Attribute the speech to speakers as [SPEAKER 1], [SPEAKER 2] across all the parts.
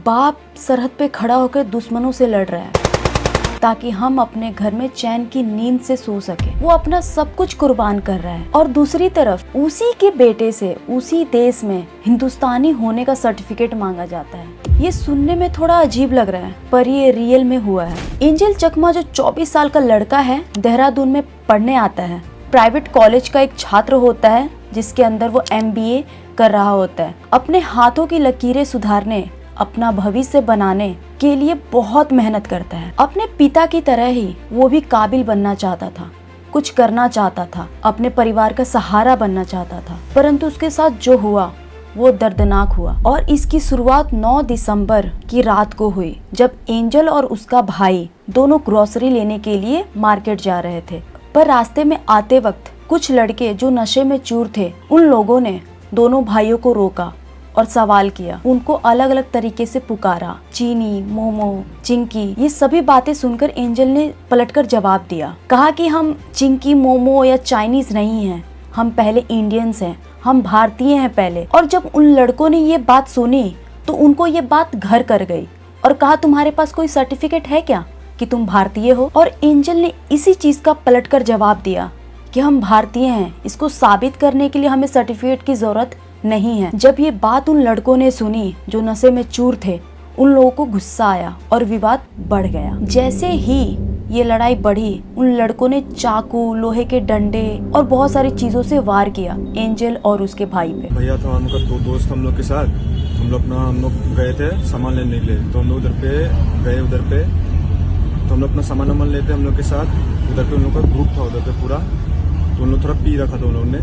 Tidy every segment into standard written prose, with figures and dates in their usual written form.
[SPEAKER 1] बाप सरहद पे खड़ा होकर दुश्मनों से लड़ रहा है ताकि हम अपने घर में चैन की नींद से सो सके। वो अपना सब कुछ कुर्बान कर रहा है और दूसरी तरफ उसी के बेटे से उसी देश में हिंदुस्तानी होने का सर्टिफिकेट मांगा जाता है। ये सुनने में थोड़ा अजीब लग रहा है पर ये रियल में हुआ है। एंजल चकमा जो 24 साल का लड़का है, देहरादून में पढ़ने आता है। प्राइवेट कॉलेज का एक छात्र होता है जिसके अंदर वो MBA कर रहा होता है। अपने हाथों की लकीरें सुधारने, अपना भविष्य बनाने के लिए बहुत मेहनत करता है। अपने पिता की तरह ही वो भी काबिल बनना चाहता था, कुछ करना चाहता था, अपने परिवार का सहारा बनना चाहता था। परंतु उसके साथ जो हुआ वो दर्दनाक हुआ और इसकी शुरुआत 9 दिसंबर की रात को हुई जब एंजल और उसका भाई दोनों ग्रोसरी लेने के लिए मार्केट जा रहे थे। पर रास्ते में आते वक्त कुछ लड़के जो नशे में चूर थे, उन लोगों ने दोनों भाइयों को रोका और सवाल किया। उनको अलग अलग तरीके से पुकारा, चीनी, मोमो, चिंकी। ये सभी बातें सुनकर एंजल ने पलटकर जवाब दिया, कहा कि हम चिंकी, मोमो या चाइनीज नहीं हैं, हम पहले इंडियंस हैं, हम भारतीय हैं पहले। और जब उन लड़कों ने ये बात सुनी तो उनको ये बात घर कर गई और कहा, तुम्हारे पास कोई सर्टिफिकेट है क्या कि तुम भारतीय हो? और एंजल ने इसी चीज का पलटकर जवाब दिया कि हम भारतीय हैं, इसको साबित करने के लिए हमें सर्टिफिकेट की जरूरत नहीं है। जब ये बात उन लड़कों ने सुनी जो नशे में चूर थे, उन लोगों को गुस्सा आया और विवाद बढ़ गया। जैसे ही ये लड़ाई बढ़ी, उन लड़कों ने चाकू, लोहे के डंडे और बहुत सारी चीजों से वार किया एंजल और उसके भाई पे।
[SPEAKER 2] भैया था उनका 2 दोस्त हम लोग के साथ, हम लोग गए थे सामान लेने के लिए। तो हम लोग उधर पे तो हम लोग अपना सामान लेते हम लोग के साथ। उधर पे उन लोग का ग्रुप था उधर पे पूरा, तो उन लोग थोड़ा पी रखा था उन लोगों ने।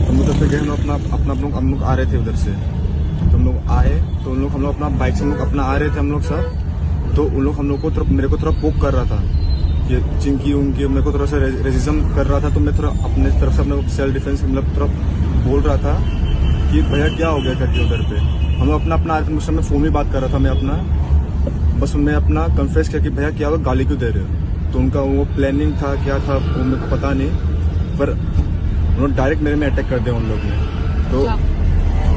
[SPEAKER 2] हम उधर पे गए, हम लोग आ रहे थे उधर से। तो हम लोग आए तो हम लोग अपना बाइक से अपना आ रहे थे हम लोग सब। तो उन लोग हम लोग को मेरे को थोड़ा पोक कर रहा था, ये चिंकी उनकी मेरे को थोड़ा सा रेजिज्म कर रहा था। तो मैं थोड़ा अपने तरफ से अपना सेल्फ डिफेंस मतलब थोड़ा बोल रहा था कि भैया क्या हो गया करके। उधर पे हम लोग अपना उस समय फोन में बात कर रहा था मैं अपना, बस मैं अपना कन्फेस किया कि भैया क्या हुआ, गाली क्यों दे रहे हो। तो उनका वो प्लानिंग था, क्या था वो मेरे को पता नहीं, पर उन्होंने डायरेक्ट मेरे में अटैक कर दिया उन लोग ने। तो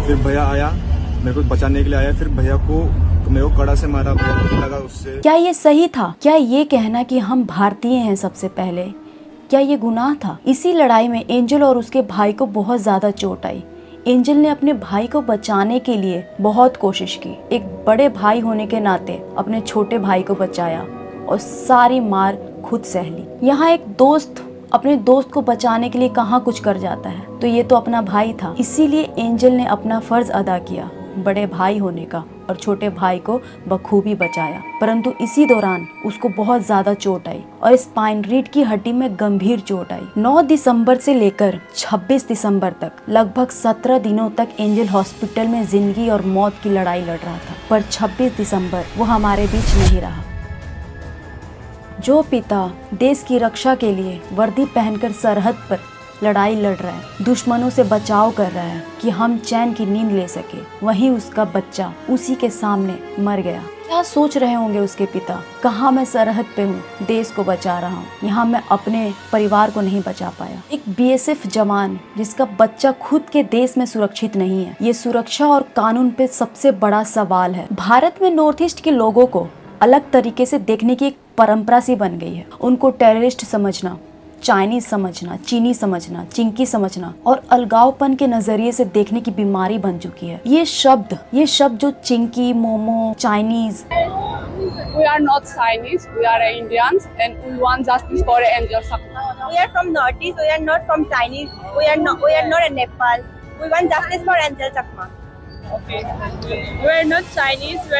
[SPEAKER 2] फिर भैया आया, मेरे को बचाने के लिए आया। फिर भैया को मेरे को कड़ा से मारा, लगा उससे।
[SPEAKER 1] क्या ये सही था? क्या ये कहना कि हम भारतीय हैं सबसे पहले, क्या ये गुनाह था? इसी लड़ाई में एंजल और उसके भाई को बहुत ज्यादा चोट आई। एंजल ने अपने भाई को बचाने के लिए बहुत कोशिश की। एक बड़े भाई होने के नाते अपने छोटे भाई को बचाया और सारी मार खुद सह ली। यहाँ एक दोस्त अपने दोस्त को बचाने के लिए कहाँ कुछ कर जाता है, तो ये तो अपना भाई था। इसीलिए एंजल ने अपना फर्ज अदा किया बड़े भाई होने का और छोटे भाई को बखूबी बचाया। परंतु इसी दौरान उसको बहुत ज्यादा चोट आई और स्पाइन रीड की हड्डी में गंभीर चोट आई। 9 दिसंबर से लेकर 26 दिसंबर तक लगभग 17 दिनों तक एंजल हॉस्पिटल में जिंदगी और मौत की लड़ाई लड़ रहा था। पर 26 दिसंबर वो हमारे बीच नहीं रहा। जो पिता देश की रक्षा के लिए वर्दी पहनकर सरहद पर लड़ाई लड़ रहा है, दुश्मनों से बचाव कर रहा है कि हम चैन की नींद ले सके, वहीं उसका बच्चा उसी के सामने मर गया। क्या सोच रहे होंगे उसके पिता, कहाँ मैं सरहद पे हूँ, देश को बचा रहा हूँ, यहाँ मैं अपने परिवार को नहीं बचा पाया। एक BSF जवान जिसका बच्चा खुद के देश में सुरक्षित नहीं है। ये सुरक्षा और कानून पे सबसे बड़ा सवाल है। भारत में नॉर्थ ईस्ट के लोगों को अलग तरीके से देखने की एक परंपरा सी बन गई है। उनको टेररिस्ट समझना, चाइनीज समझना, चीनी समझना, चिंकी समझना और अलगावपन के नजरिए से देखने की बीमारी बन चुकी है। ये शब्द जो Chinki, momo, Chinese.
[SPEAKER 3] We are not Chinese, we are Indians and we want justice for Angel Chakma.
[SPEAKER 4] We are from Northeast, we are not from Chinese, we are not in Nepal. We want justice for Angel Chakma.
[SPEAKER 3] Okay. We are not Chinese, we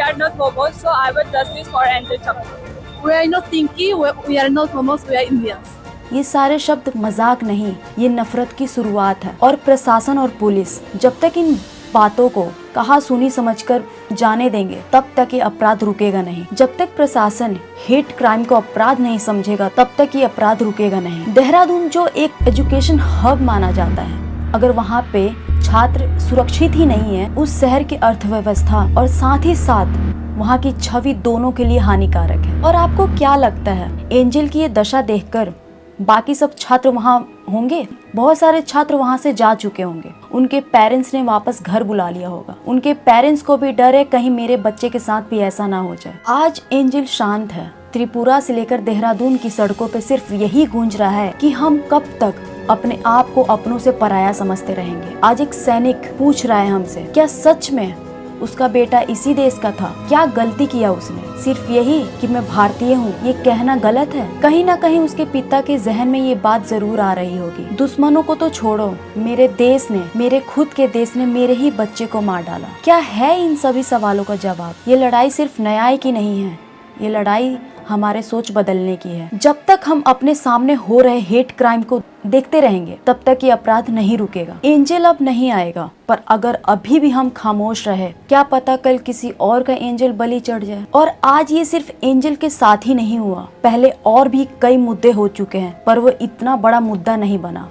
[SPEAKER 3] are not Momos, so I want justice for Angel Chakma.
[SPEAKER 5] We are not Tinky, we are not Momos, we are Indians.
[SPEAKER 1] ये सारे शब्द मजाक नहीं, ये नफरत की शुरुआत है। और प्रशासन और पुलिस जब तक इन बातों को कहा सुनी समझकर जाने देंगे, तब तक ये अपराध रुकेगा नहीं। जब तक प्रशासन हेट क्राइम को अपराध नहीं समझेगा, तब तक ये अपराध रुकेगा नहीं। देहरादून जो एक एजुकेशन हब माना जाता है, अगर वहाँ पे छात्र सुरक्षित ही नहीं है, उस शहर की अर्थव्यवस्था और साथ ही साथ वहाँ की छवि दोनों के लिए हानिकारक है। और आपको क्या लगता है, एंजल की ये दशा देखकर बाकी सब छात्र वहाँ होंगे? बहुत सारे छात्र वहाँ से जा चुके होंगे। उनके पेरेंट्स ने वापस घर बुला लिया होगा। उनके पेरेंट्स को भी डर है कहीं मेरे बच्चे के साथ भी ऐसा ना हो जाए। आज एंजल शांत है। त्रिपुरा से लेकर देहरादून की सड़कों पे सिर्फ यही गूंज रहा है कि हम कब तक अपने आप को अपनों से पराया समझते रहेंगे। आज एक सैनिक पूछ रहा है हमसे, क्या सच में उसका बेटा इसी देश का था? क्या गलती किया उसने? सिर्फ यही कि मैं भारतीय हूँ, ये कहना गलत है? कहीं ना कहीं उसके पिता के जहन में ये बात जरूर आ रही होगी। दुश्मनों को तो छोड़ो, मेरे देश ने, मेरे खुद के देश ने मेरे ही बच्चे को मार डाला। क्या है इन सभी सवालों का जवाब? ये लड़ाई सिर्फ न्याय की नहीं है, ये लड़ाई हमारे सोच बदलने की है। जब तक हम अपने सामने हो रहे हेट क्राइम को देखते रहेंगे तब तक ये अपराध नहीं रुकेगा। एंजल अब नहीं आएगा, पर अगर अभी भी हम खामोश रहे, क्या पता कल किसी और का एंजल बलि चढ़ जाए। और आज ये सिर्फ एंजल के साथ ही नहीं हुआ, पहले और भी कई मुद्दे हो चुके हैं, पर वो इतना बड़ा मुद्दा नहीं बना।